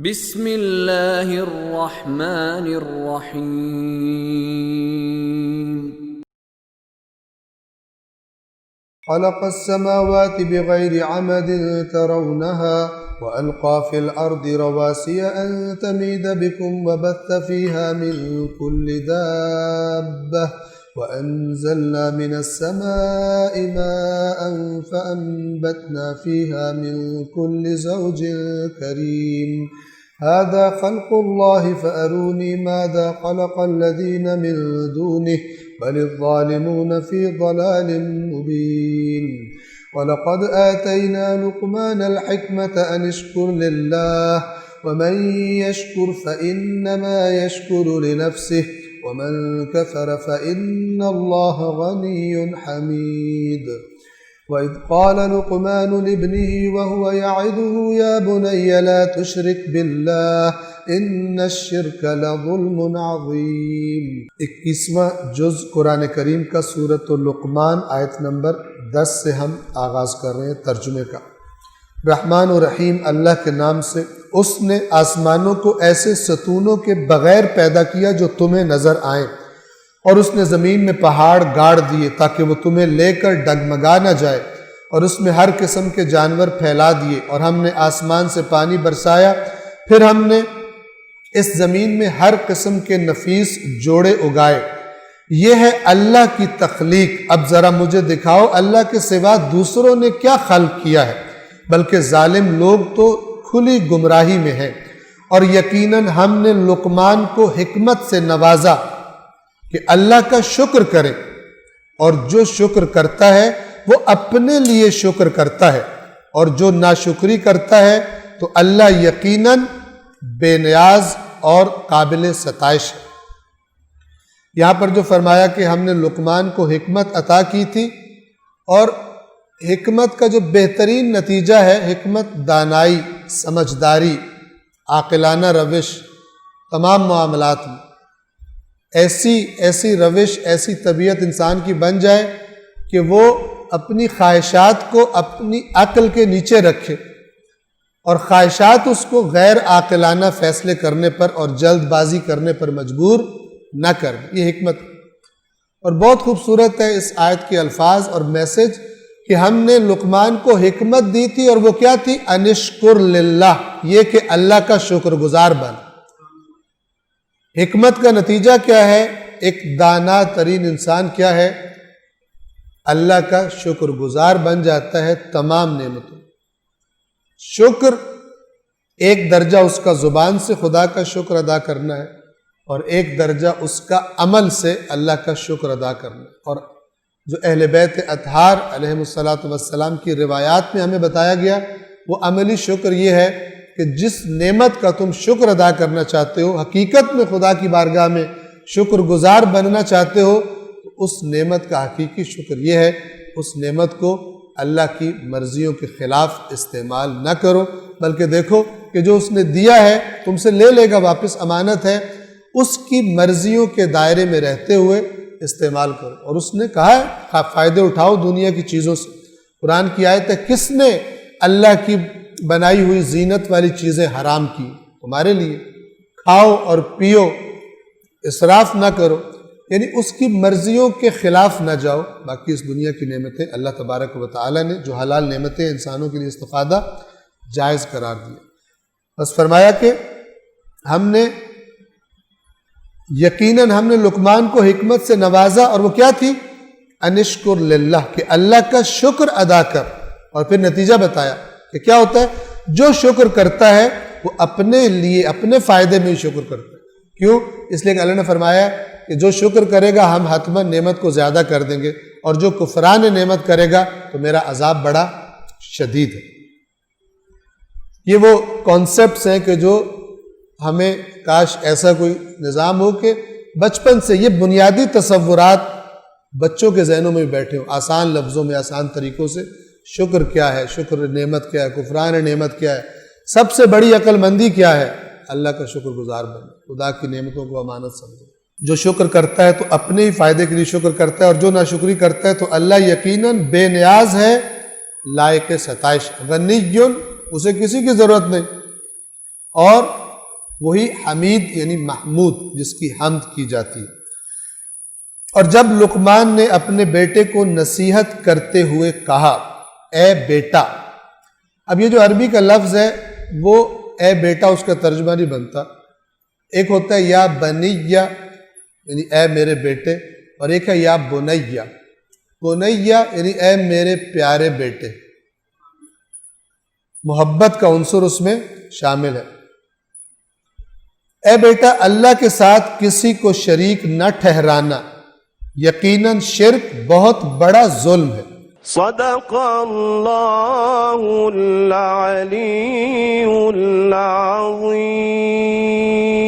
بسم اللہ الرحمن الرحیم خلق السماوات بغير عمد ترونها وألقى في الأرض رواسي أن تميد بكم وبث فيها من كل دابة وأنزلنا من السماء ماء فأنبتنا فيها من كل زوج كريم هذا خلق الله فأروني ماذا خلق الذين من دونه بل الظالمون في ضلال مبين ولقد آتينا لقمان الحكمة أن اشكر لله ومن يشكر فإنما يشكر لنفسه ومن كفر فإن الله غني حميد وإذ قال لقمان لابنه وهو يعظه يا بني لا تشرك بالله إن الشرك لظلم عظيم 21واں جز قرآن کریم کا سورۃ لقمان آیت نمبر 10 سے ہم آغاز کر رہے ہیں ترجمے کا۔ رحمان و رحیم اللہ کے نام سے۔ اس نے آسمانوں کو ایسے ستونوں کے بغیر پیدا کیا جو تمہیں نظر آئیں، اور اس نے زمین میں پہاڑ گاڑ دیے تاکہ وہ تمہیں لے کر ڈگمگا نہ جائے، اور اس میں ہر قسم کے جانور پھیلا دیے، اور ہم نے آسمان سے پانی برسایا، پھر ہم نے اس زمین میں ہر قسم کے نفیس جوڑے اگائے۔ یہ ہے اللہ کی تخلیق۔ اب ذرا مجھے دکھاؤ اللہ کے سوا دوسروں نے کیا خلق کیا ہے، بلکہ ظالم لوگ تو کھلی گمراہی میں ہیں۔ اور یقیناً ہم نے لقمان کو حکمت سے نوازا کہ اللہ کا شکر کرے، اور جو شکر کرتا ہے وہ اپنے لیے شکر کرتا ہے، اور جو ناشکری کرتا ہے تو اللہ یقیناً بے نیاز اور قابل ستائش ہے۔ یہاں پر جو فرمایا کہ ہم نے لقمان کو حکمت عطا کی تھی، اور حکمت کا جو بہترین نتیجہ ہے، حکمت دانائی، سمجھداری، عاقلانہ روش تمام معاملات میں۔ ایسی روش، ایسی طبیعت انسان کی بن جائے کہ وہ اپنی خواہشات کو اپنی عقل کے نیچے رکھے، اور خواہشات اس کو غیر عاقلانہ فیصلے کرنے پر اور جلد بازی کرنے پر مجبور نہ کر۔ یہ حکمت، اور بہت خوبصورت ہے اس آیت کے الفاظ اور میسج کہ ہم نے لقمان کو حکمت دی تھی، اور وہ کیا تھی؟ انشکر للہ، یہ کہ اللہ کا شکر گزار بن۔ حکمت کا نتیجہ کیا ہے؟ ایک دانا ترین انسان کیا ہے؟ اللہ کا شکر گزار بن جاتا ہے تمام نعمتوں۔ شکر ایک درجہ اس کا زبان سے خدا کا شکر ادا کرنا ہے، اور ایک درجہ اس کا عمل سے اللہ کا شکر ادا کرنا ہے۔ اور جو اہل بیت اطہار علیہم السلام کی روایات میں ہمیں بتایا گیا، وہ عملی شکر یہ ہے کہ جس نعمت کا تم شکر ادا کرنا چاہتے ہو، حقیقت میں خدا کی بارگاہ میں شکر گزار بننا چاہتے ہو، تو اس نعمت کا حقیقی شکر یہ ہے اس نعمت کو اللہ کی مرضیوں کے خلاف استعمال نہ کرو، بلکہ دیکھو کہ جو اس نے دیا ہے تم سے لے لے گا واپس، امانت ہے، اس کی مرضیوں کے دائرے میں رہتے ہوئے استعمال کرو۔ اور اس نے کہا ہے فائدے اٹھاؤ دنیا کی چیزوں سے۔ قرآن کی آیت ہے، کس نے اللہ کی بنائی ہوئی زینت والی چیزیں حرام کی؟ تمہارے لیے کھاؤ اور پیو، اسراف نہ کرو، یعنی اس کی مرضیوں کے خلاف نہ جاؤ۔ باقی اس دنیا کی نعمتیں اللہ تبارک و تعالی نے جو حلال نعمتیں انسانوں کے لیے استفادہ جائز قرار دیا۔ بس فرمایا کہ یقیناً ہم نے لقمان کو حکمت سے نوازا، اور وہ کیا تھی؟ انشکر للہ، کہ اللہ کا شکر ادا کر۔ اور پھر نتیجہ بتایا کہ کیا ہوتا ہے؟ جو شکر کرتا ہے وہ اپنے لیے، اپنے فائدے میں ہی شکر کرتا ہے۔ کیوں؟ اس لیے کہ اللہ نے فرمایا کہ جو شکر کرے گا ہم حتماً نعمت کو زیادہ کر دیں گے، اور جو کفران نعمت کرے گا تو میرا عذاب بڑا شدید ہے۔ یہ وہ کانسیپٹس ہیں کہ جو ہمیں کاش ایسا کوئی نظام ہو کہ بچپن سے یہ بنیادی تصورات بچوں کے ذہنوں میں بیٹھے ہوں، آسان لفظوں میں، آسان طریقوں سے۔ شکر کیا ہے، شکر نعمت کیا ہے، کفران نعمت کیا ہے، سب سے بڑی عقل مندی کیا ہے؟ اللہ کا شکر گزار بنو، خدا کی نعمتوں کو امانت سمجھو۔ جو شکر کرتا ہے تو اپنے ہی فائدے کے لیے شکر کرتا ہے، اور جو ناشکری کرتا ہے تو اللہ یقیناً بے نیاز ہے، لائق ستائش، غنی، اسے کسی کی ضرورت نہیں۔ اور وہی حمید یعنی محمود جس کی حمد کی جاتی ہے۔ اور جب لقمان نے اپنے بیٹے کو نصیحت کرتے ہوئے کہا اے بیٹا، اب یہ جو عربی کا لفظ ہے وہ اے بیٹا اس کا ترجمہ نہیں بنتا، ایک ہوتا ہے یا بنیہ یعنی اے میرے بیٹے، اور ایک ہے یا بنیہ، بنیہ یعنی اے میرے پیارے بیٹے، محبت کا عنصر اس میں شامل ہے۔ اے بیٹا اللہ کے ساتھ کسی کو شریک نہ ٹھہرانا، یقیناً شرک بہت بڑا ظلم ہے۔ صدق اللہ العلی العظیم۔